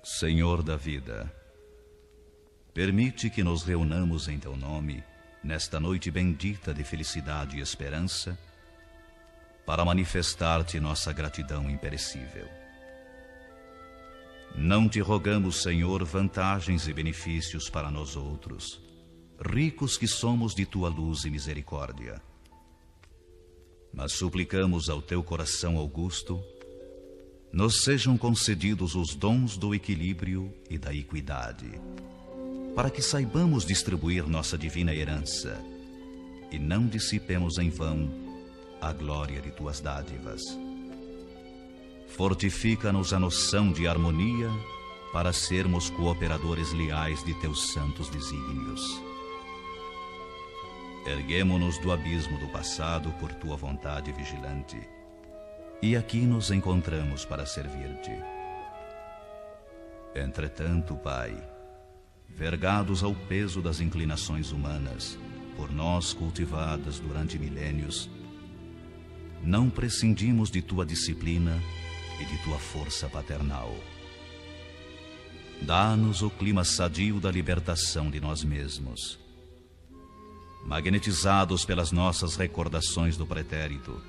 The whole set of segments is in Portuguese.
Senhor da vida, permite que nos reunamos em Teu nome, nesta noite bendita de felicidade e esperança, para manifestar-te nossa gratidão imperecível. Não te rogamos, Senhor, vantagens e benefícios para nós outros, ricos que somos de Tua luz e misericórdia, mas suplicamos ao Teu coração augusto, nos sejam concedidos os dons do equilíbrio e da equidade, para que saibamos distribuir nossa divina herança e não dissipemos em vão a glória de Tuas dádivas. Fortifica-nos a noção de harmonia para sermos cooperadores leais de Teus santos desígnios. Erguemo-nos do abismo do passado por Tua vontade vigilante, e aqui nos encontramos para servir-te. Entretanto, Pai, vergados ao peso das inclinações humanas, por nós cultivadas durante milênios, não prescindimos de Tua disciplina e de Tua força paternal. Dá-nos o clima sadio da libertação de nós mesmos. Magnetizados pelas nossas recordações do pretérito,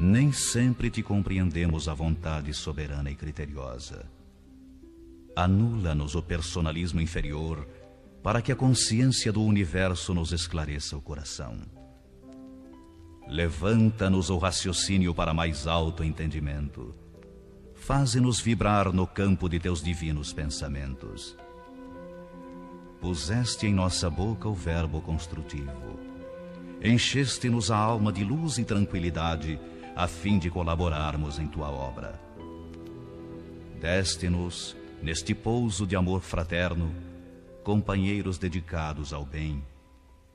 nem sempre te compreendemos a vontade soberana e criteriosa. Anula-nos o personalismo inferior para que a consciência do universo nos esclareça o coração. Levanta-nos o raciocínio para mais alto entendimento. Faze-nos vibrar no campo de Teus divinos pensamentos. Puseste em nossa boca o verbo construtivo. Encheste-nos a alma de luz e tranquilidade a fim de colaborarmos em Tua obra. Deste-nos, neste pouso de amor fraterno, companheiros dedicados ao bem,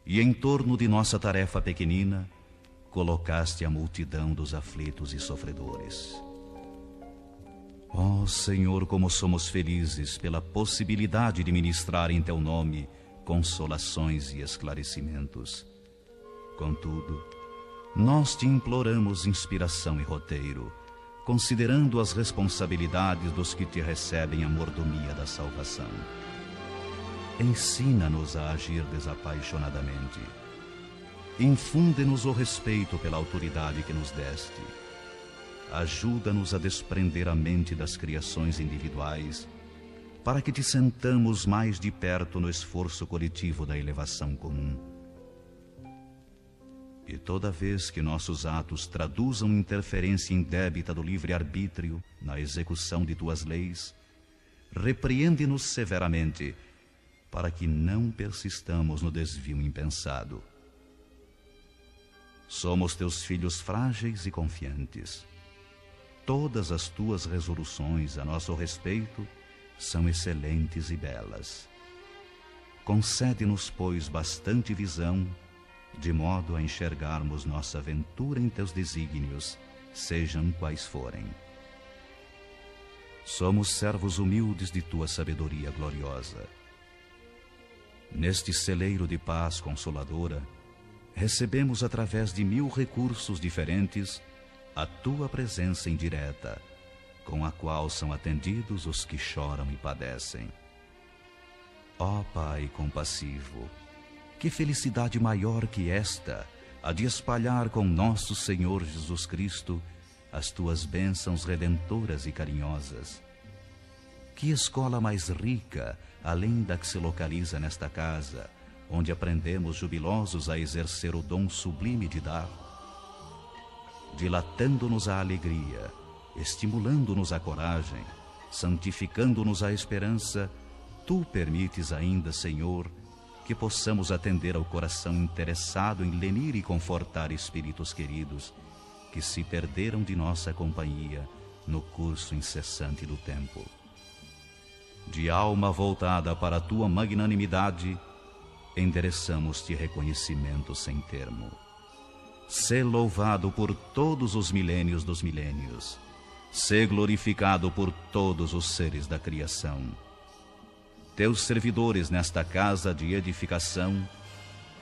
e em torno de nossa tarefa pequenina, colocaste a multidão dos aflitos e sofredores. Ó Senhor, como somos felizes pela possibilidade de ministrar em Teu nome consolações e esclarecimentos. Contudo, nós te imploramos inspiração e roteiro, considerando as responsabilidades dos que te recebem a mordomia da salvação. Ensina-nos a agir desapaixonadamente. Infunde-nos o respeito pela autoridade que nos deste. Ajuda-nos a desprender a mente das criações individuais, para que te sentamos mais de perto no esforço coletivo da elevação comum. E toda vez que nossos atos traduzam interferência indébita do livre-arbítrio na execução de Tuas leis, repreende-nos severamente, para que não persistamos no desvio impensado. Somos Teus filhos frágeis e confiantes. Todas as Tuas resoluções a nosso respeito são excelentes e belas. Concede-nos, pois, bastante visão, de modo a enxergarmos nossa ventura em Teus desígnios, sejam quais forem. Somos servos humildes de Tua sabedoria gloriosa. Neste celeiro de paz consoladora, recebemos através de 1000 recursos diferentes a Tua presença indireta, com a qual são atendidos os que choram e padecem. Ó Pai compassivo, que felicidade maior que esta, a de espalhar com nosso Senhor Jesus Cristo as Tuas bênçãos redentoras e carinhosas. Que escola mais rica, além da que se localiza nesta casa, onde aprendemos jubilosos a exercer o dom sublime de dar, dilatando-nos a alegria, estimulando-nos a coragem, santificando-nos a esperança, Tu permites ainda, Senhor, que possamos atender ao coração interessado em lenir e confortar espíritos queridos que se perderam de nossa companhia no curso incessante do tempo. De alma voltada para a Tua magnanimidade, endereçamos-te reconhecimento sem termo. Sê louvado por todos os milênios dos milênios. Sê glorificado por todos os seres da criação. Teus servidores nesta casa de edificação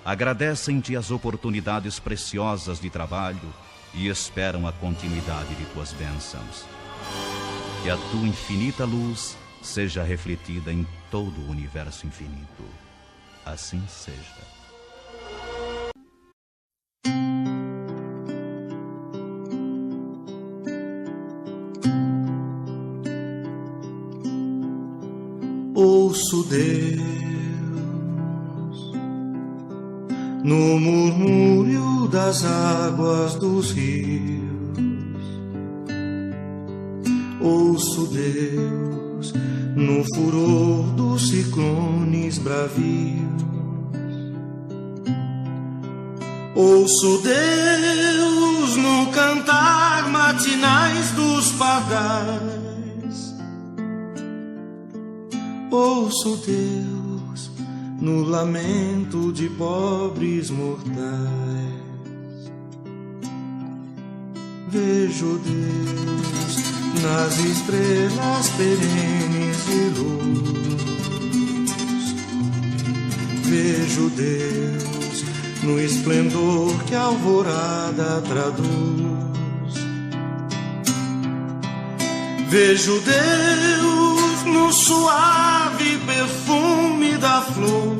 agradecem-te as oportunidades preciosas de trabalho e esperam a continuidade de Tuas bênçãos. Que a Tua infinita luz seja refletida em todo o universo infinito. Assim seja. Ouço Deus no murmúrio das águas dos rios. Ouço Deus no furor dos ciclones bravios. Ouço Deus no cantar matinais dos pardais. Ouço Deus no lamento de pobres mortais. Vejo Deus nas estrelas perenes de luz. Vejo Deus no esplendor que a alvorada traduz. Vejo Deus no suave perfume da flor.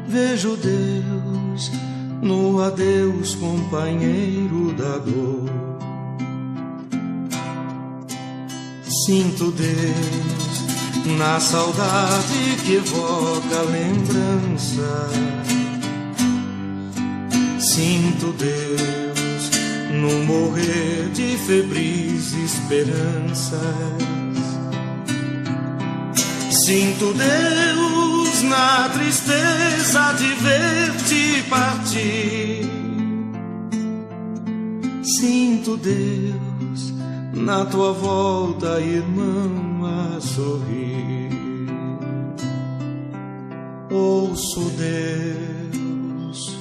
Vejo Deus no adeus companheiro da dor. Sinto Deus na saudade que evoca a lembrança. Sinto Deus no morrer de febris esperanças. Sinto Deus na tristeza de ver-te partir. Sinto Deus na tua volta, irmão, a sorrir. Ouço Deus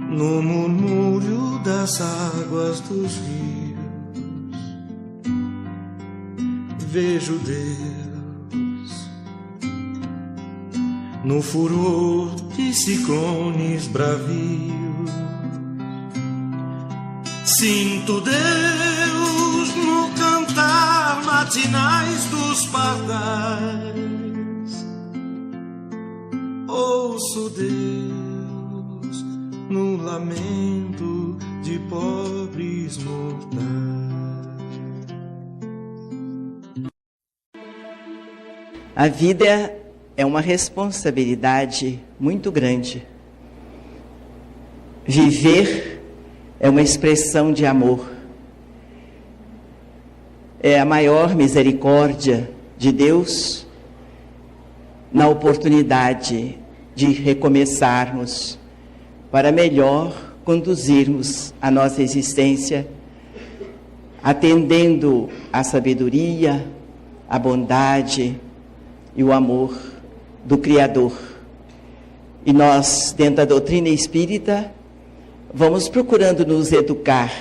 no murmúrio das águas dos rios. Vejo Deus no furor de ciclones bravios. Sinto Deus no cantar matinais dos pardais. Ouço Deus no lamento de pobres mortais. A vida é uma responsabilidade muito grande. Viver é uma expressão de amor. É a maior misericórdia de Deus na oportunidade de recomeçarmos para melhor conduzirmos a nossa existência, atendendo à sabedoria, à bondade e o amor do Criador. E nós, dentro da doutrina espírita, vamos procurando nos educar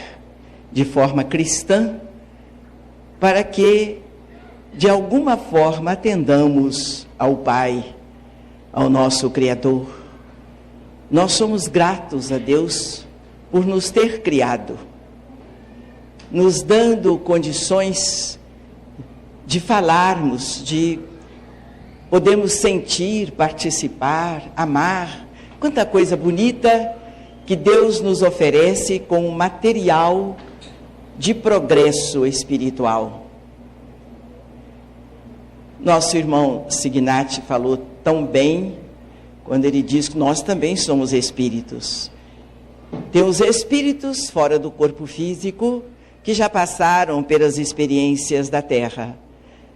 de forma cristã para que, de alguma forma, atendamos ao Pai, ao nosso Criador. Nós somos gratos a Deus por nos ter criado, nos dando condições de falarmos, de podemos sentir, participar, amar. Quanta coisa bonita que Deus nos oferece como material de progresso espiritual. Nosso irmão Signati falou tão bem quando ele diz que nós também somos espíritos. Temos espíritos fora do corpo físico que já passaram pelas experiências da Terra.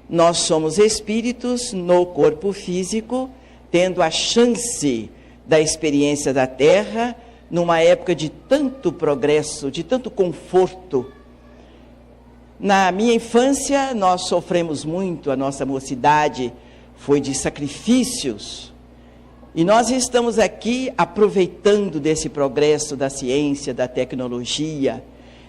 Nós somos espíritos no corpo físico, tendo a chance da experiência da Terra, numa época de tanto progresso, de tanto conforto. Na minha infância, nós sofremos muito, a nossa mocidade foi de sacrifícios. E nós estamos aqui aproveitando desse progresso da ciência, da tecnologia,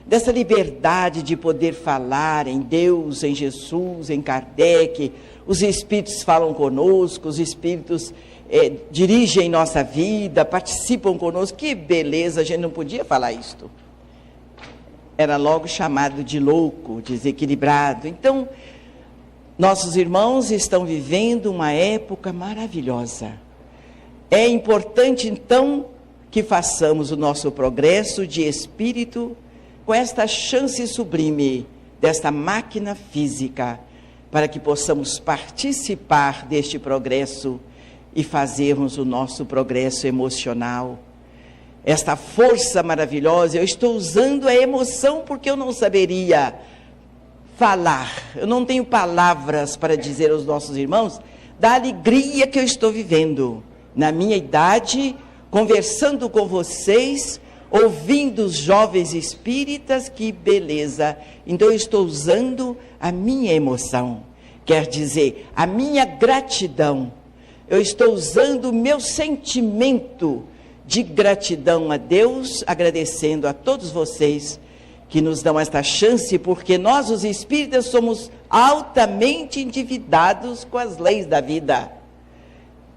dessa liberdade de poder falar em Deus, em Jesus, em Kardec. Os espíritos falam conosco, os espíritos dirigem nossa vida, participam conosco. Que beleza, a gente não podia falar isto. era logo chamado de louco, desequilibrado. Então, nossos irmãos estão vivendo uma época maravilhosa. É importante, então, que façamos o nosso progresso de espírito com esta chance sublime desta máquina física, para que possamos participar deste progresso e fazermos o nosso progresso emocional. Esta força maravilhosa, eu estou usando a emoção porque eu não saberia falar, eu não tenho palavras para dizer aos nossos irmãos da alegria que eu estou vivendo, na minha idade, conversando com vocês, ouvindo os jovens espíritas, que beleza. Então eu estou usando a minha emoção, quer dizer, a minha gratidão. Eu estou usando o meu sentimento de gratidão a Deus, agradecendo a todos vocês que nos dão esta chance, porque nós, os espíritas, somos altamente endividados com as leis da vida.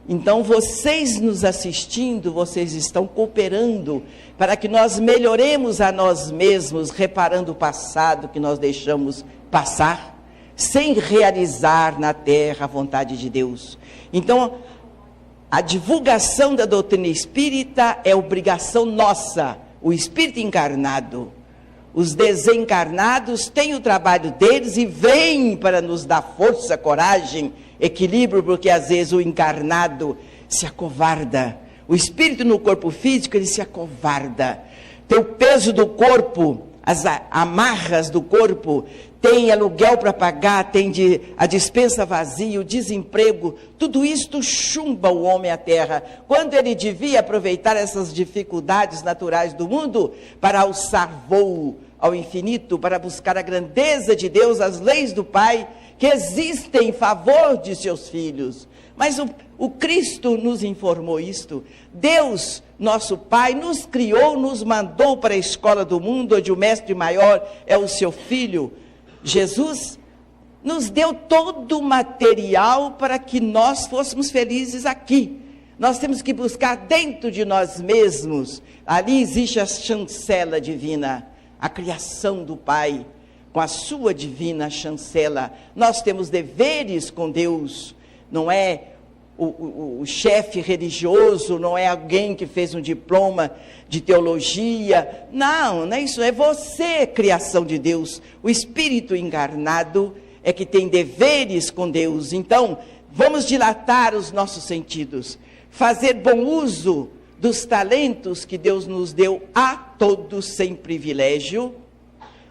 Então, vocês nos assistindo, vocês estão cooperando para que nós melhoremos a nós mesmos, reparando o passado que nós deixamos passar, sem realizar na terra a vontade de Deus. Então, a divulgação da doutrina espírita é obrigação nossa, o espírito encarnado. Os desencarnados têm o trabalho deles e vêm para nos dar força, coragem, equilíbrio, porque às vezes o encarnado se acovarda. O espírito no corpo físico, ele se acovarda. Tem o peso do corpo, as amarras do corpo, tem aluguel para pagar, tem a despensa vazia, o desemprego, tudo isto chumba o homem à terra, quando ele devia aproveitar essas dificuldades naturais do mundo para alçar voo ao infinito, para buscar a grandeza de Deus, as leis do Pai, que existem em favor de seus filhos. Mas o Cristo nos informou isto. Deus, nosso Pai, nos criou, nos mandou para a escola do mundo, onde o mestre maior é o seu Filho, Jesus. Nos deu todo o material para que nós fôssemos felizes aqui. Nós temos que buscar dentro de nós mesmos. Ali existe a chancela divina, a criação do Pai, com a sua divina chancela. Nós temos deveres com Deus. Não é o chefe religioso, não é alguém que fez um diploma de teologia. Não é isso, é você, criação de Deus. O espírito encarnado é que tem deveres com Deus. Então, vamos dilatar os nossos sentidos, fazer bom uso dos talentos que Deus nos deu a todos sem privilégio.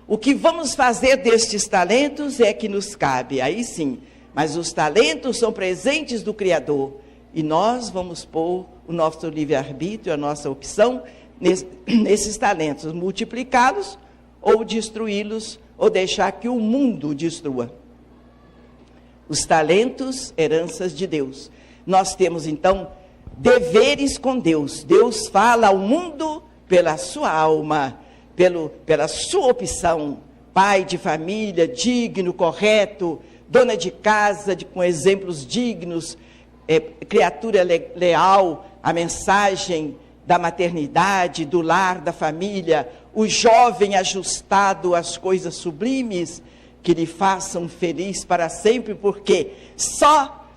O que vamos fazer destes talentos é que nos cabe, aí sim. Mas os talentos são presentes do Criador. E nós vamos pôr o nosso livre-arbítrio, a nossa opção, nesses talentos. Multiplicá-los ou destruí-los, ou deixar que o mundo destrua. Os talentos, heranças de Deus. Nós temos, então, deveres com Deus. Deus fala ao mundo pela sua alma, pela sua opção. Pai de família, digno, correto, dona de casa, com exemplos dignos, criatura leal, a mensagem da maternidade, do lar, da família, o jovem ajustado às coisas sublimes, que lhe façam feliz para sempre, porque só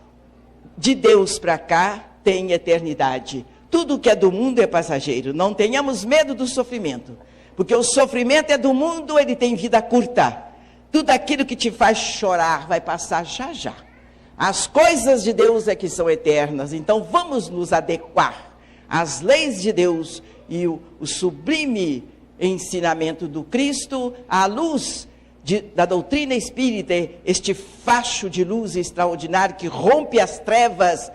de Deus para cá tem eternidade. Tudo que é do mundo é passageiro. Não tenhamos medo do sofrimento, porque o sofrimento é do mundo, ele tem vida curta. Tudo aquilo que te faz chorar vai passar já já. As coisas de Deus é que são eternas. Então vamos nos adequar às leis de Deus e o sublime ensinamento do Cristo, à luz da doutrina espírita, este facho de luz extraordinário que rompe as trevas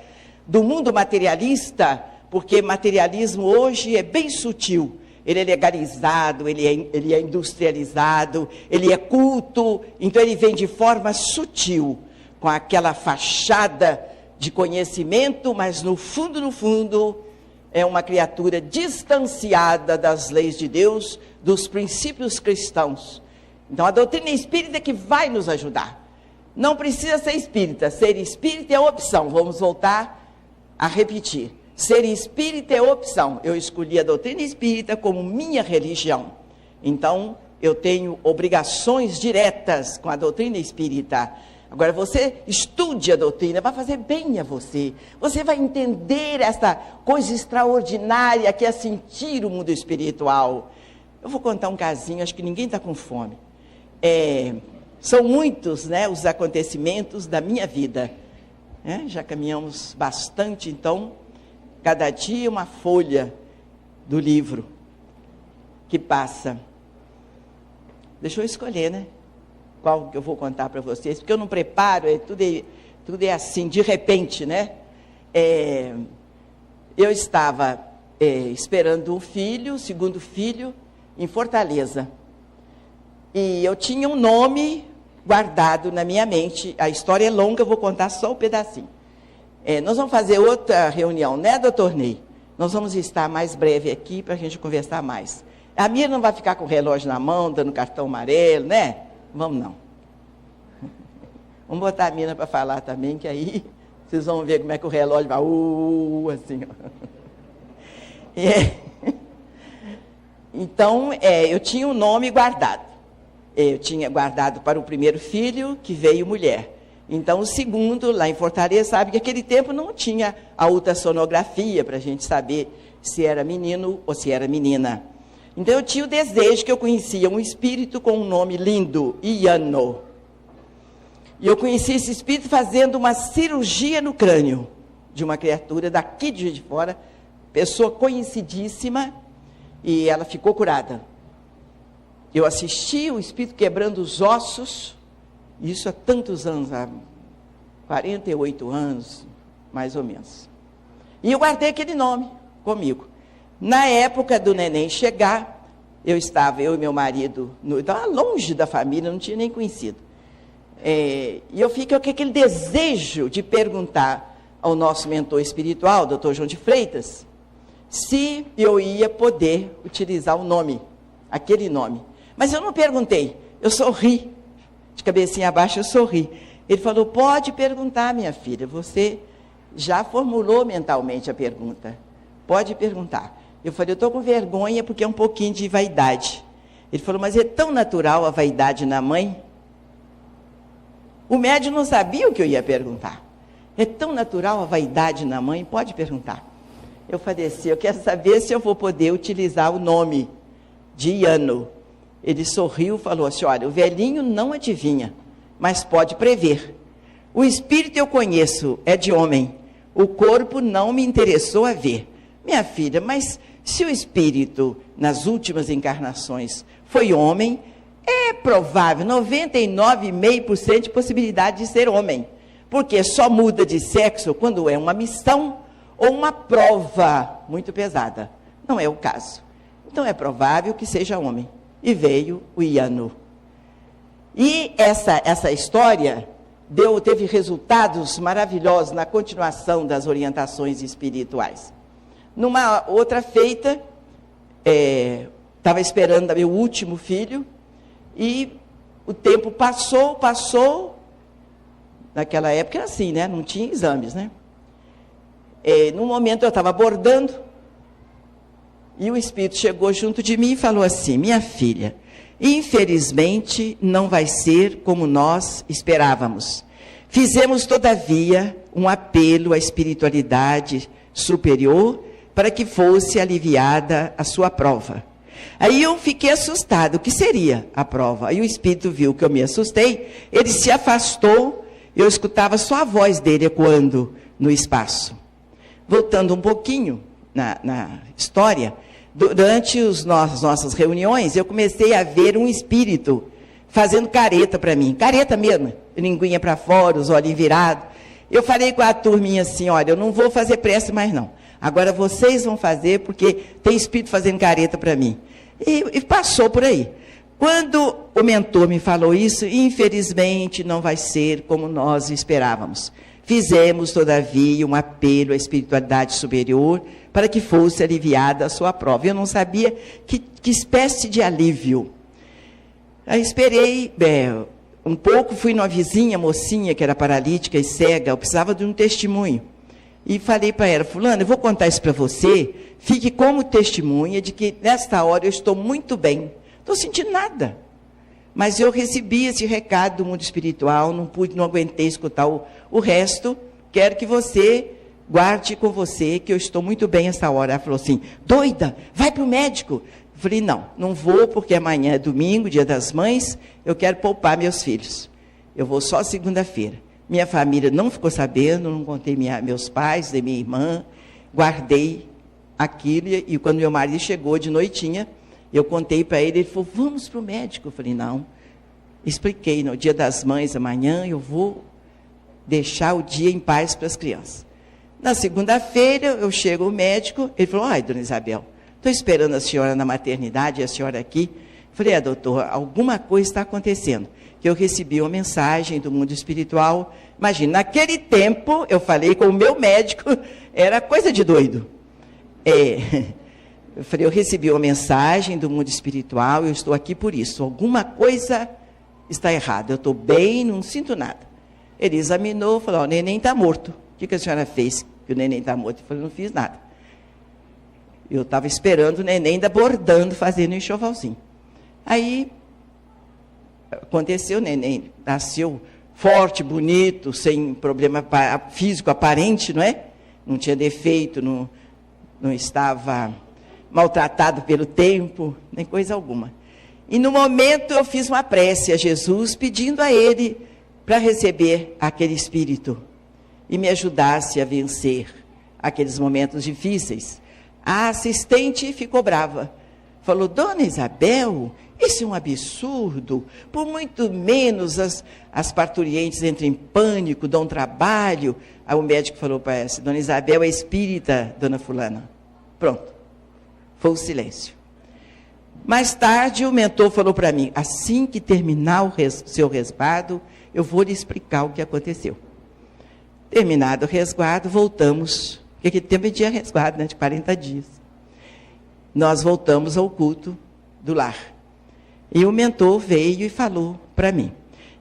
do mundo materialista, porque materialismo hoje é bem sutil. Ele é legalizado, ele é industrializado, ele é culto, então ele vem de forma sutil, com aquela fachada de conhecimento, mas no fundo, é uma criatura distanciada das leis de Deus, dos princípios cristãos. Então a doutrina espírita é que vai nos ajudar. Não precisa ser espírita é opção. Vamos voltar a repetir. Ser espírita é opção. Eu escolhi a doutrina espírita como minha religião. Então, eu tenho obrigações diretas com a doutrina espírita. Agora, você estude a doutrina, vai fazer bem a você. Você vai entender essa coisa extraordinária que é sentir o mundo espiritual. Eu vou contar um casinho, acho que ninguém está com fome. São muitos, né, os acontecimentos da minha vida. Já caminhamos bastante, então, cada dia uma folha do livro que passa. Deixa eu escolher, né? Qual que eu vou contar para vocês, porque eu não preparo, tudo é assim, de repente, né? Eu estava esperando um filho, segundo filho, em Fortaleza. E eu tinha um nome guardado na minha mente. A história é longa, eu vou contar só um pedacinho. Nós vamos fazer outra reunião, né, doutor Ney? Nós vamos estar mais breve aqui para a gente conversar mais. A Mira não vai ficar com o relógio na mão, dando cartão amarelo, né? Vamos não. Vamos botar a Mira para falar também, que aí vocês vão ver como é que o relógio vai, assim. Então, eu tinha um nome guardado. Eu tinha guardado para o primeiro filho, que veio mulher. Então, o segundo, lá em Fortaleza, sabe que naquele tempo não tinha a ultrassonografia para a gente saber se era menino ou se era menina. Então, eu tinha o desejo que eu conhecia um espírito com um nome lindo, Iano. E eu conheci esse espírito fazendo uma cirurgia no crânio de uma criatura daqui de Juiz de Fora, pessoa conhecidíssima, e ela ficou curada. Eu assisti o espírito quebrando os ossos, isso há tantos anos, há 48 anos, mais ou menos. E eu guardei aquele nome comigo. Na época do neném chegar, eu e meu marido, estava longe da família, não tinha nem conhecido. E eu fiquei com aquele desejo de perguntar ao nosso mentor espiritual, doutor João de Freitas, se eu ia poder utilizar o nome, aquele nome. Mas eu não perguntei, eu sorri, de cabecinha abaixo eu sorri. Ele falou, pode perguntar, minha filha, você já formulou mentalmente a pergunta, pode perguntar. Eu falei, eu estou com vergonha porque é um pouquinho de vaidade. Ele falou, mas é tão natural a vaidade na mãe? O médium não sabia o que eu ia perguntar. É tão natural a vaidade na mãe? Pode perguntar. Eu falei assim, eu quero saber se eu vou poder utilizar o nome de Iano. Ele sorriu e falou assim, olha, o velhinho não adivinha, mas pode prever. O espírito eu conheço, é de homem. O corpo não me interessou a ver. Minha filha, mas se o espírito, nas últimas encarnações, foi homem, é provável, 99,5% de possibilidade de ser homem. Porque só muda de sexo quando é uma missão ou uma prova muito pesada. Não é o caso. Então é provável que seja homem. E veio o Iano. E essa história teve resultados maravilhosos na continuação das orientações espirituais. Numa outra feita, estava esperando meu último filho, e o tempo passou, naquela época era assim, né? Não tinha exames, né? Num momento eu estava abordando, e o espírito chegou junto de mim e falou assim, minha filha, infelizmente não vai ser como nós esperávamos. Fizemos, todavia, um apelo à espiritualidade superior para que fosse aliviada a sua prova. Aí eu fiquei assustado, o que seria a prova? Aí o espírito viu que eu me assustei, ele se afastou, eu escutava só a voz dele ecoando no espaço. Voltando um pouquinho na história, durante as nossas reuniões, eu comecei a ver um espírito fazendo careta para mim, careta mesmo, linguinha para fora, os olhos virados. Eu falei com a turminha assim, olha, eu não vou fazer prece mais não. Agora vocês vão fazer, porque tem espírito fazendo careta para mim. E passou por aí. Quando o mentor me falou isso, infelizmente não vai ser como nós esperávamos. Fizemos, todavia, um apelo à espiritualidade superior para que fosse aliviada a sua prova. Eu não sabia que espécie de alívio. Aí esperei um pouco, fui numa vizinha, mocinha, que era paralítica e cega, eu precisava de um testemunho. E falei para ela, fulana, eu vou contar isso para você, fique como testemunha de que nesta hora eu estou muito bem, estou sentindo nada. Mas eu recebi esse recado do mundo espiritual, não aguentei escutar o resto. Quero que você guarde com você, que eu estou muito bem essa hora. Ela falou assim, doida, vai para o médico. Eu falei, não vou, porque amanhã é domingo, dia das mães, eu quero poupar meus filhos. Eu vou só segunda-feira. Minha família não ficou sabendo, não contei meus pais, nem minha irmã, guardei aquilo, e quando meu marido chegou de noitinha, eu contei para ele falou, vamos para o médico. Eu falei, não. Expliquei, no dia das mães, amanhã, eu vou deixar o dia em paz para as crianças. Na segunda-feira, eu chego ao médico, ele falou, ai, dona Isabel, estou esperando a senhora na maternidade, e a senhora aqui. Eu falei, doutor, alguma coisa está acontecendo. Que eu recebi uma mensagem do mundo espiritual. Imagina, naquele tempo, eu falei com o meu médico, era coisa de doido. Eu falei, eu recebi uma mensagem do mundo espiritual, eu estou aqui por isso. Alguma coisa está errada, eu estou bem, não sinto nada. Ele examinou, falou, o neném está morto. O que a senhora fez que o neném está morto? Eu falei, não fiz nada. Eu estava esperando o neném ainda bordando, fazendo um enxovalzinho. Aí, aconteceu, o neném nasceu forte, bonito, sem problema físico aparente, não é? Não tinha defeito, não estava maltratado pelo tempo, nem coisa alguma. E no momento eu fiz uma prece a Jesus, pedindo a Ele para receber aquele espírito e me ajudasse a vencer aqueles momentos difíceis. A assistente ficou brava. Falou, dona Isabel, isso é um absurdo. Por muito menos as parturientes entram em pânico, dão trabalho. Aí o médico falou para essa, dona Isabel é espírita, dona fulana. Pronto. Foi o silêncio. Mais tarde, o mentor falou para mim, assim que terminar o seu resguardo, eu vou lhe explicar o que aconteceu. Terminado o resguardo, voltamos. Porque aquele tempo tinha resguardo, né, de 40 dias. Nós voltamos ao culto do lar. E o mentor veio e falou para mim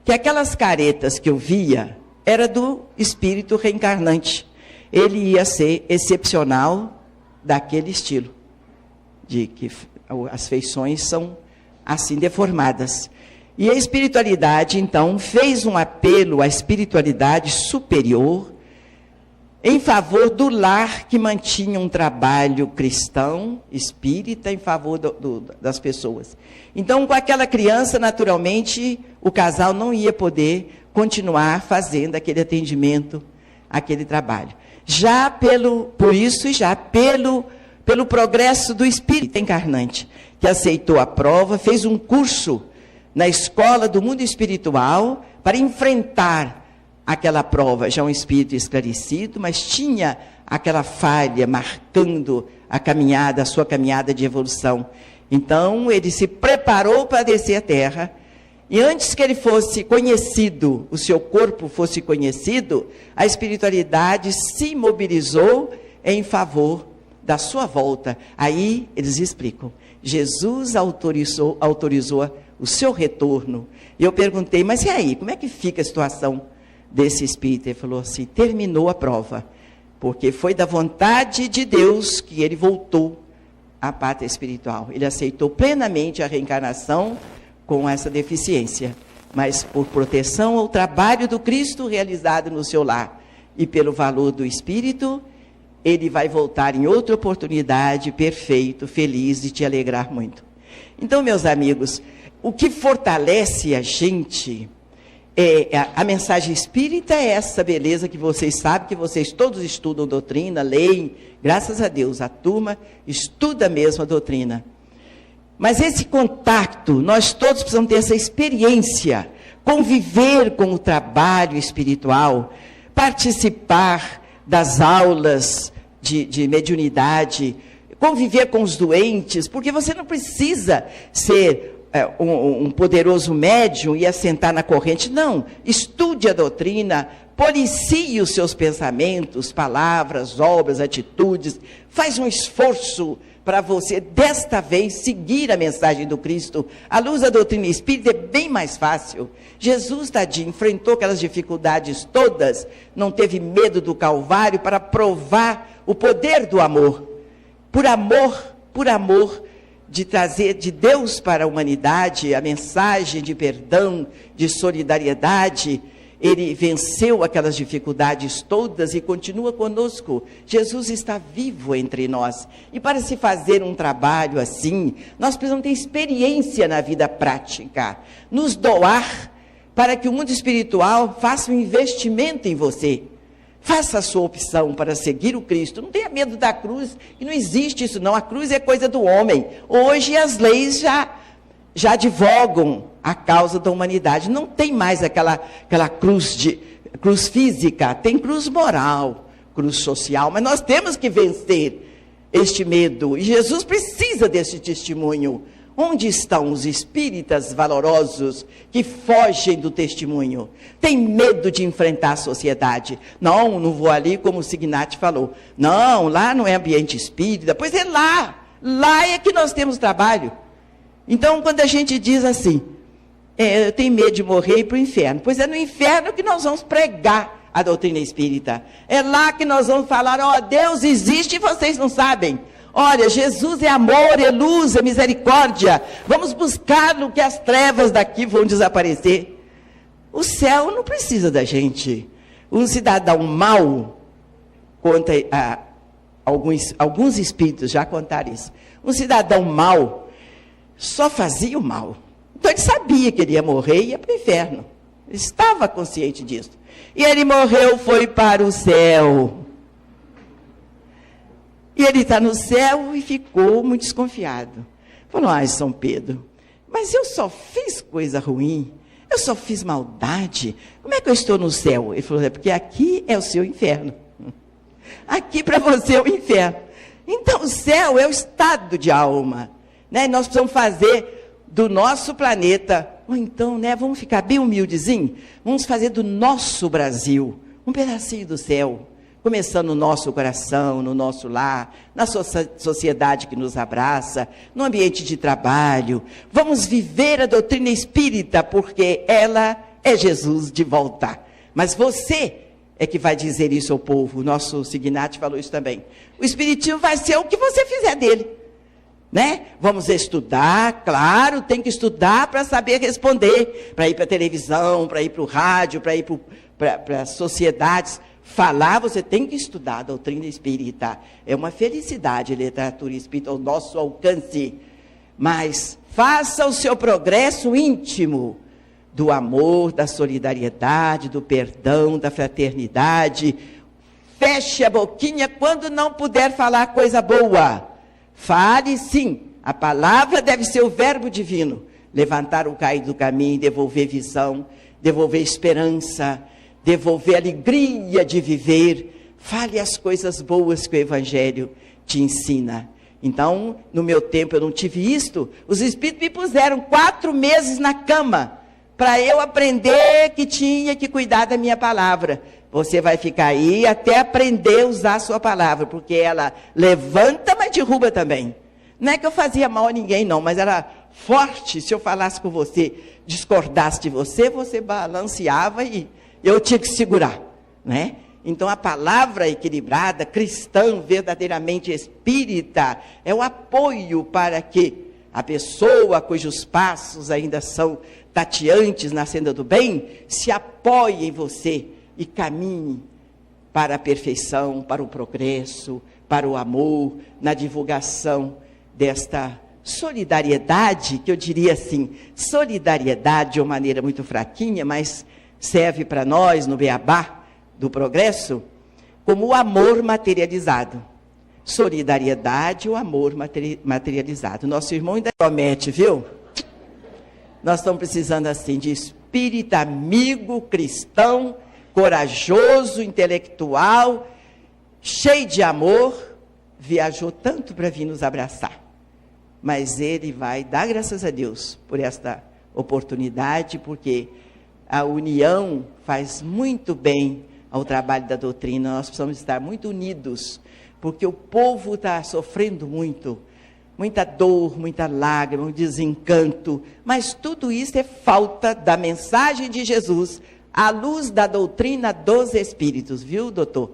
que aquelas caretas que eu via era do espírito reencarnante. Ele ia ser excepcional daquele estilo, de que as feições são assim deformadas. E a espiritualidade, então, fez um apelo à espiritualidade superior em favor do lar que mantinha um trabalho cristão, espírita, em favor das pessoas. Então, com aquela criança, naturalmente, o casal não ia poder continuar fazendo aquele atendimento, aquele trabalho. Já pelo progresso do espírito encarnante, que aceitou a prova, fez um curso na escola do mundo espiritual para enfrentar aquela prova. Já um espírito esclarecido, mas tinha aquela falha marcando a sua caminhada de evolução. Então, ele se preparou para descer à Terra, e antes que ele fosse conhecido, o seu corpo fosse conhecido, a espiritualidade se mobilizou em favor da sua volta. Aí, eles explicam, Jesus autorizou o seu retorno. E eu perguntei, mas e aí, como é que fica a situação desse espírito? Ele falou assim, terminou a prova, porque foi da vontade de Deus que ele voltou à pátria espiritual. Ele aceitou plenamente a reencarnação com essa deficiência, mas por proteção ao trabalho do Cristo realizado no seu lar, e pelo valor do espírito, ele vai voltar em outra oportunidade, perfeito, feliz, de te alegrar muito. Então, meus amigos, o que fortalece a gente, a mensagem espírita é essa beleza que vocês sabem, que vocês todos estudam doutrina, leem, graças a Deus, a turma estuda mesmo a doutrina. Mas esse contato, nós todos precisamos ter essa experiência, conviver com o trabalho espiritual, participar das aulas de mediunidade, conviver com os doentes, porque você não precisa ser um poderoso médium e assentar na corrente. Não, estude a doutrina, policie os seus pensamentos, palavras, obras, atitudes, faz um esforço para você, desta vez, seguir a mensagem do Cristo. À luz da doutrina espírita é bem mais fácil. Jesus, tadinho, enfrentou aquelas dificuldades todas, não teve medo do Calvário para provar o poder do amor. Por amor, de trazer de Deus para a humanidade a mensagem de perdão, de solidariedade. Ele venceu aquelas dificuldades todas e continua conosco. Jesus está vivo entre nós. E para se fazer um trabalho assim, nós precisamos ter experiência na vida prática. Nos doar para que o mundo espiritual faça um investimento em você. Faça a sua opção para seguir o Cristo. Não tenha medo da cruz, que não existe isso não. A cruz é coisa do homem. Hoje as leis já advogam a causa da humanidade. Não tem mais aquela cruz física, tem cruz moral, cruz social. Mas nós temos que vencer este medo. E Jesus precisa desse testemunho. Onde estão os espíritas valorosos que fogem do testemunho? Tem medo de enfrentar a sociedade. Não vou ali como o Signati falou. Não, lá não é ambiente espírita. Pois é lá. Lá é que nós temos trabalho. Então, quando a gente diz assim, eu tenho medo de morrer e ir para o inferno. Pois é no inferno que nós vamos pregar a doutrina espírita. É lá que nós vamos falar, Deus existe e vocês não sabem. Olha, Jesus é amor, é luz, é misericórdia. Vamos buscá-lo que as trevas daqui vão desaparecer. O céu não precisa da gente. Um cidadão mau, conta alguns espíritos já contaram isso. Um cidadão mau só fazia o mal. Então ele sabia que ele ia morrer e ia para o inferno. Ele estava consciente disso. E ele morreu, foi para o céu. E ele está no céu e ficou muito desconfiado. Falou, São Pedro, mas eu só fiz coisa ruim, eu só fiz maldade, como é que eu estou no céu? Ele falou, porque aqui é o seu inferno. Aqui para você é o inferno. Então o céu é o estado de alma. Né? Nós precisamos fazer do nosso planeta, ou então, vamos ficar bem humildezinho, vamos fazer do nosso Brasil um pedacinho do céu. Começando no nosso coração, no nosso lar, na sociedade que nos abraça, no ambiente de trabalho. Vamos viver a doutrina espírita, porque ela é Jesus de volta. Mas você é que vai dizer isso ao povo. O nosso Signati falou isso também. O espiritismo vai ser o que você fizer dele. Né? Vamos estudar, claro, tem que estudar para saber responder, para ir para a televisão, para ir para o rádio, para ir para as sociedades. Falar, você tem que estudar a doutrina espírita. É uma felicidade a literatura espírita ao nosso alcance. Mas faça o seu progresso íntimo do amor, da solidariedade, do perdão, da fraternidade. Feche a boquinha quando não puder falar coisa boa. Fale sim. A palavra deve ser o verbo divino. Levantar o caído do caminho, devolver visão, devolver esperança, devolver a alegria de viver. Fale as coisas boas que o Evangelho te ensina. Então, no meu tempo eu não tive isto. Os Espíritos me puseram 4 meses na cama para eu aprender que tinha que cuidar da minha palavra. Você vai ficar aí até aprender a usar a sua palavra, porque ela levanta, mas derruba também. Não é que eu fazia mal a ninguém, não, mas era forte. Se eu falasse com você, discordasse de você, você balanceava e eu tinha que segurar, né? Então a palavra equilibrada, cristã, verdadeiramente espírita, é o apoio para que a pessoa cujos passos ainda são tateantes na senda do bem, se apoie em você e caminhe para a perfeição, para o progresso, para o amor, na divulgação desta solidariedade, que eu diria assim, solidariedade de uma maneira muito fraquinha, mas serve para nós, no beabá do progresso, como o amor materializado. Solidariedade, o amor materializado. Nosso irmão ainda promete, viu? Nós estamos precisando assim de espírito amigo, cristão, corajoso, intelectual, cheio de amor. Viajou tanto para vir nos abraçar. Mas ele vai dar graças a Deus por esta oportunidade, porque a união faz muito bem ao trabalho da doutrina. Nós precisamos estar muito unidos, porque o povo está sofrendo muito, muita dor, muita lágrima, um desencanto, mas tudo isso é falta da mensagem de Jesus à luz da doutrina dos espíritos, viu, doutor?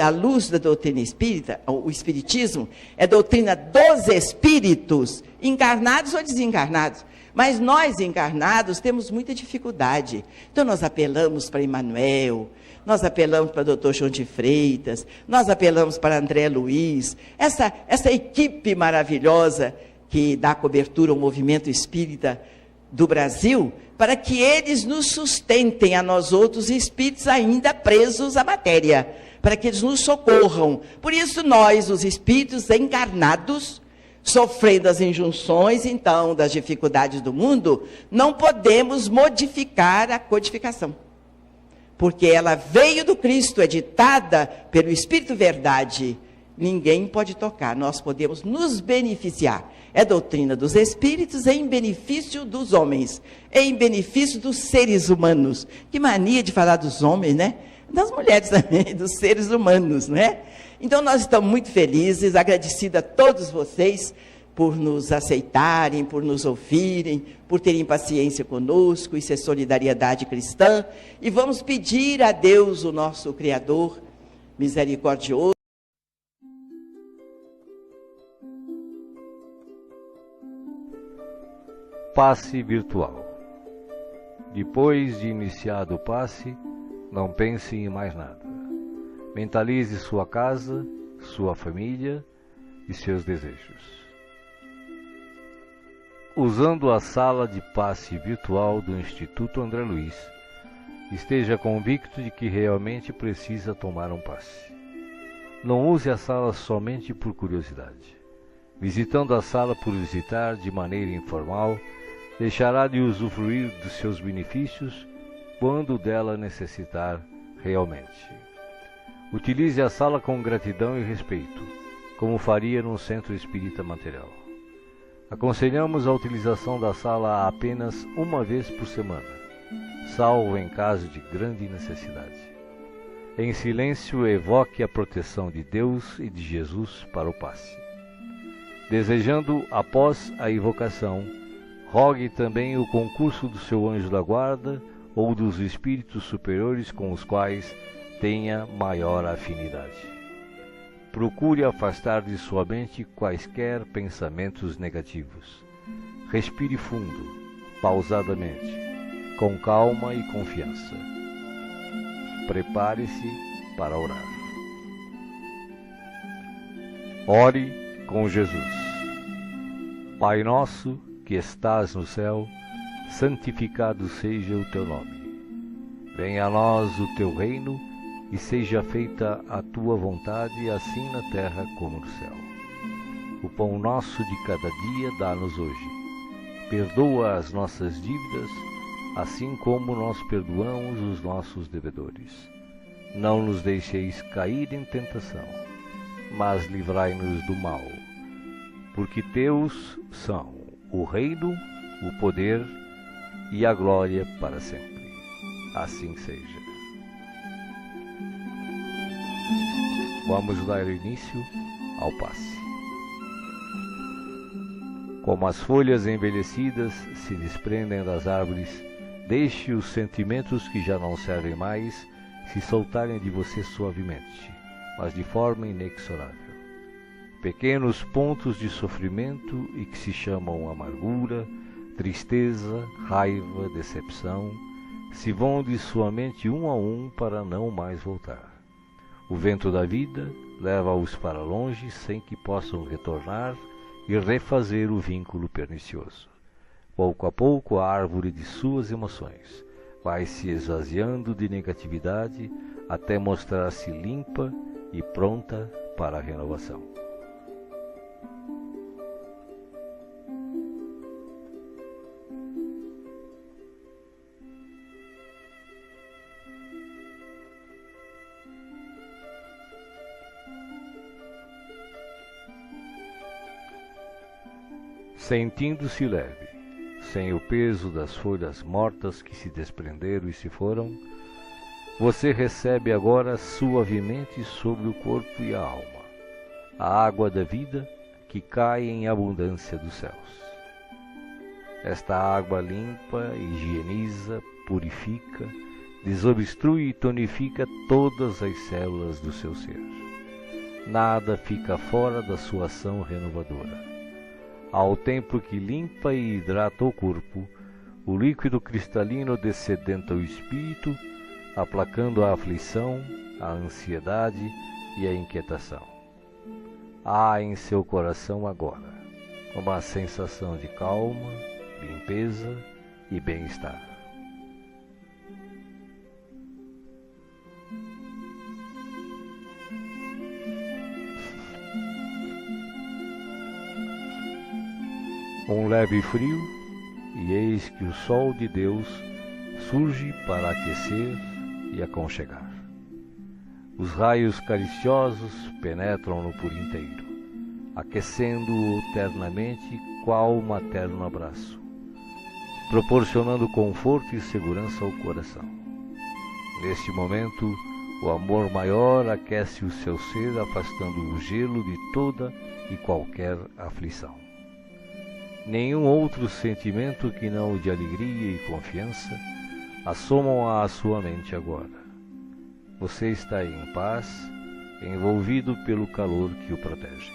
A luz da doutrina espírita, o espiritismo, é doutrina dos espíritos, encarnados ou desencarnados. Mas nós, encarnados, temos muita dificuldade. Então, nós apelamos para Emmanuel, nós apelamos para o doutor João de Freitas, nós apelamos para André Luiz, essa equipe maravilhosa que dá cobertura ao movimento espírita do Brasil, para que eles nos sustentem a nós outros espíritos ainda presos à matéria, para que eles nos socorram. Por isso nós, os espíritos encarnados, sofrendo as injunções, então, das dificuldades do mundo, não podemos modificar a codificação. Porque ela veio do Cristo, é ditada pelo Espírito Verdade. Ninguém pode tocar, nós podemos nos beneficiar. É doutrina dos espíritos em benefício dos homens, em benefício dos seres humanos. Que mania de falar dos homens, né? Das mulheres também, dos seres humanos, né? Então, nós estamos muito felizes, agradecidos a todos vocês por nos aceitarem, por nos ouvirem, por terem paciência conosco, isso é solidariedade cristã. E vamos pedir a Deus, o nosso Criador, misericordioso, Passe virtual. Depois de iniciado o passe, não pense em mais nada. Mentalize sua casa, sua família e seus desejos. Usando a sala de passe virtual do Instituto André Luiz, esteja convicto de que realmente precisa tomar um passe. Não use a sala somente por curiosidade. Visitando a sala por visitar de maneira informal, deixará de usufruir dos seus benefícios quando dela necessitar realmente. Utilize a sala com gratidão e respeito, como faria num centro espírita material. Aconselhamos a utilização da sala apenas uma vez por semana, salvo em caso de grande necessidade. Em silêncio, evoque a proteção de Deus e de Jesus para o passe. Desejando, após a invocação, rogue também o concurso do seu anjo da guarda ou dos espíritos superiores com os quais tenha maior afinidade. Procure afastar de sua mente quaisquer pensamentos negativos. Respire fundo, pausadamente, com calma e confiança. Prepare-se para orar. Ore com Jesus. Pai nosso, que estás no céu, santificado seja o teu nome. Venha a nós o teu reino e seja feita a tua vontade, assim na terra como no céu. O pão nosso de cada dia dá-nos hoje. Perdoa as nossas dívidas, assim como nós perdoamos os nossos devedores. Não nos deixeis cair em tentação, mas livrai-nos do mal. Porque teus são o reino, o poder e a glória para sempre. Assim seja. Vamos dar início ao passe. Como as folhas envelhecidas se desprendem das árvores, deixe os sentimentos que já não servem mais se soltarem de você suavemente, mas de forma inexorável. Pequenos pontos de sofrimento e que se chamam amargura, tristeza, raiva, decepção, se vão de sua mente um a um para não mais voltar. O vento da vida leva-os para longe sem que possam retornar e refazer o vínculo pernicioso. Pouco a pouco a árvore de suas emoções vai se esvaziando de negatividade até mostrar-se limpa e pronta para a renovação. Sentindo-se leve, sem o peso das folhas mortas que se desprenderam e se foram, você recebe agora suavemente sobre o corpo e a alma a água da vida que cai em abundância dos céus. Esta água limpa, higieniza, purifica, desobstrui e tonifica todas as células do seu ser. Nada fica fora da sua ação renovadora. Ao tempo que limpa e hidrata o corpo, o líquido cristalino descedenta o espírito, aplacando a aflição, a ansiedade e a inquietação. Há em seu coração agora uma sensação de calma, limpeza e bem-estar. Um leve frio, e eis que o sol de Deus surge para aquecer e aconchegar. Os raios cariciosos penetram-no por inteiro, aquecendo-o ternamente qual materno abraço, proporcionando conforto e segurança ao coração. Neste momento, o amor maior aquece o seu ser, afastando o gelo de toda e qualquer aflição. Nenhum outro sentimento que não o de alegria e confiança assomam à sua mente agora. Você está em paz, envolvido pelo calor que o protege.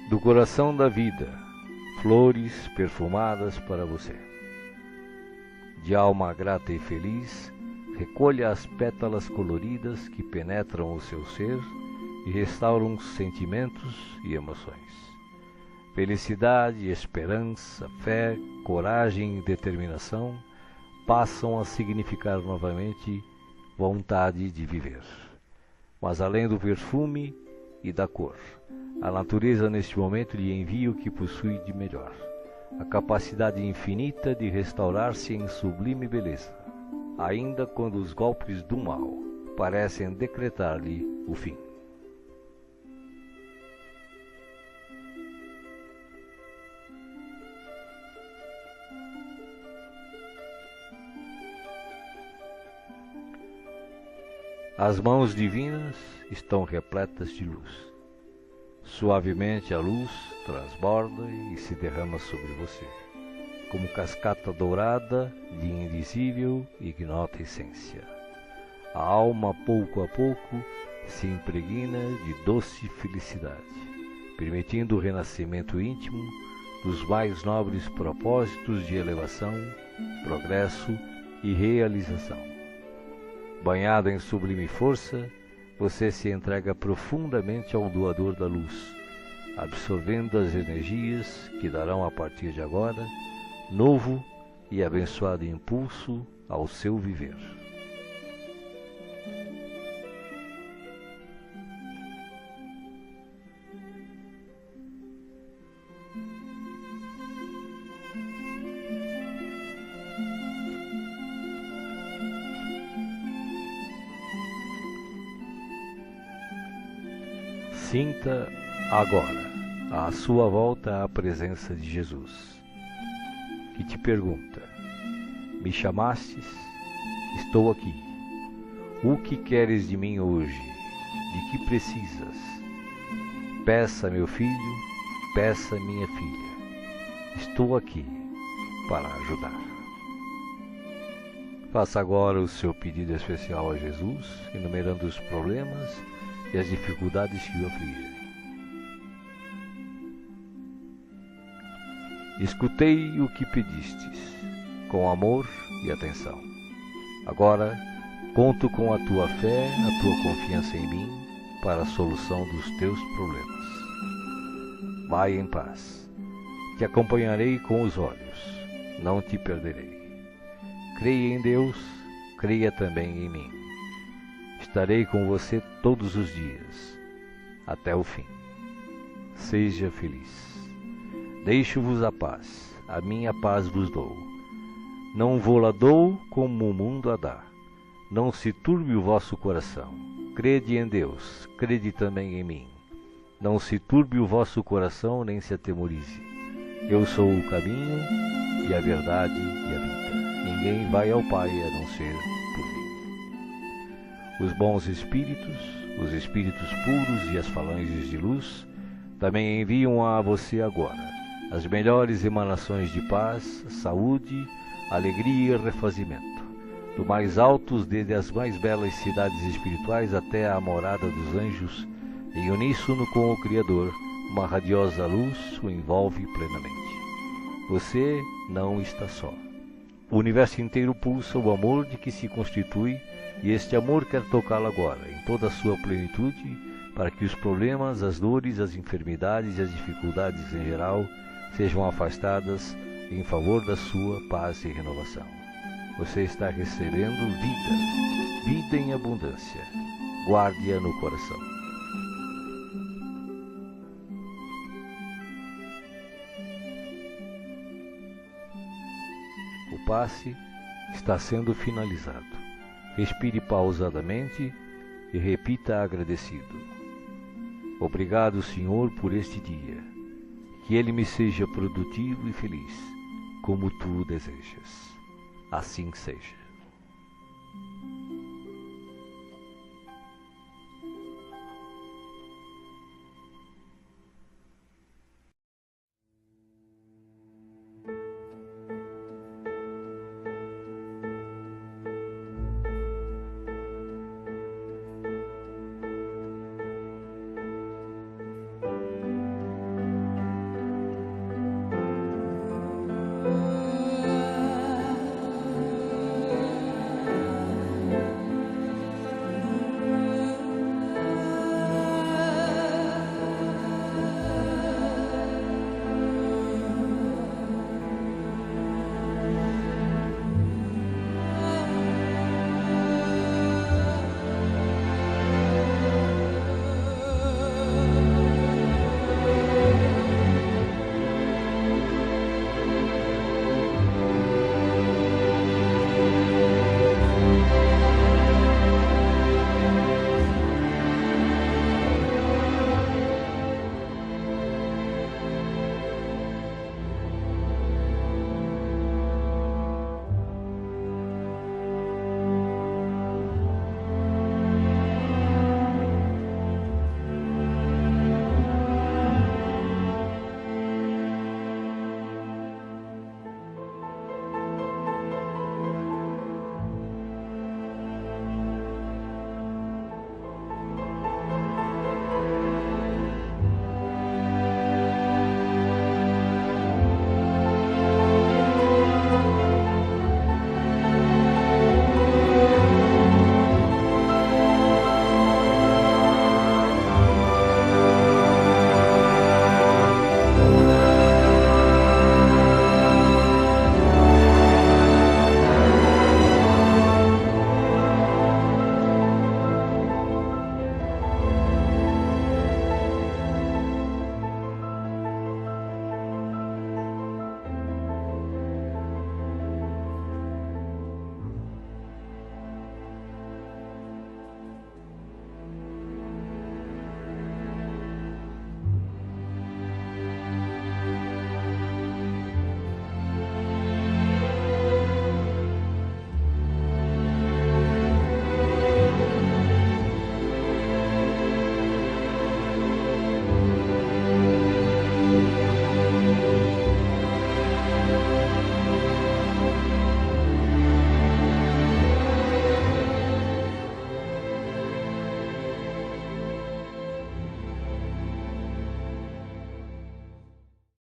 Do coração da vida, flores perfumadas para você. De alma grata e feliz, recolha as pétalas coloridas que penetram o seu ser e restauram sentimentos e emoções. Felicidade, esperança, fé, coragem e determinação passam a significar novamente vontade de viver. Mas além do perfume e da cor, a natureza neste momento lhe envia o que possui de melhor, a capacidade infinita de restaurar-se em sublime beleza, ainda quando os golpes do mal parecem decretar-lhe o fim. As mãos divinas estão repletas de luz. Suavemente a luz transborda e se derrama sobre você, como cascata dourada de invisível e ignota essência. A alma, pouco a pouco, se impregna de doce felicidade, permitindo o renascimento íntimo dos mais nobres propósitos de elevação, progresso e realização. Banhada em sublime força, você se entrega profundamente ao doador da luz, absorvendo as energias que darão a partir de agora novo e abençoado impulso ao seu viver. Sinta agora à sua volta a presença de Jesus, que te pergunta: me chamastes? Estou aqui. O que queres de mim hoje? De que precisas? Peça, meu filho, peça, minha filha. Estou aqui para ajudar. Faça agora o seu pedido especial a Jesus, enumerando os problemas e as dificuldades que o afligem. Escutei o que pedistes, com amor e atenção. Agora, conto com a tua fé, a tua confiança em mim, para a solução dos teus problemas. Vai em paz. Te acompanharei com os olhos, não te perderei. Creia em Deus, creia também em mim. Estarei com você todos os dias, até o fim. Seja feliz. Deixo-vos a paz, a minha paz vos dou. Não vou-la dou como o mundo a dá. Não se turbe o vosso coração. Crede em Deus, crede também em mim. Não se turbe o vosso coração, nem se atemorize. Eu sou o caminho e a verdade e a vida. ninguém vai ao Pai a não ser por mim. Os bons espíritos, os espíritos puros e as falanges de luz também enviam a você agora as melhores emanações de paz, saúde, alegria e refazimento, do mais altos desde as mais belas cidades espirituais até a morada dos anjos, em uníssono com o Criador, uma radiosa luz o envolve plenamente. Você não está só. O universo inteiro pulsa o amor de que se constitui, e este amor quer tocá-lo agora, em toda a sua plenitude, para que os problemas, as dores, as enfermidades e as dificuldades em geral sejam afastadas em favor da sua paz e renovação. Você está recebendo vida, vida em abundância. Guarde-a no coração. O passe está sendo finalizado. Respire pausadamente e repita agradecido. Obrigado, Senhor, por este dia. Que ele me seja produtivo e feliz, como tu desejas. Assim seja.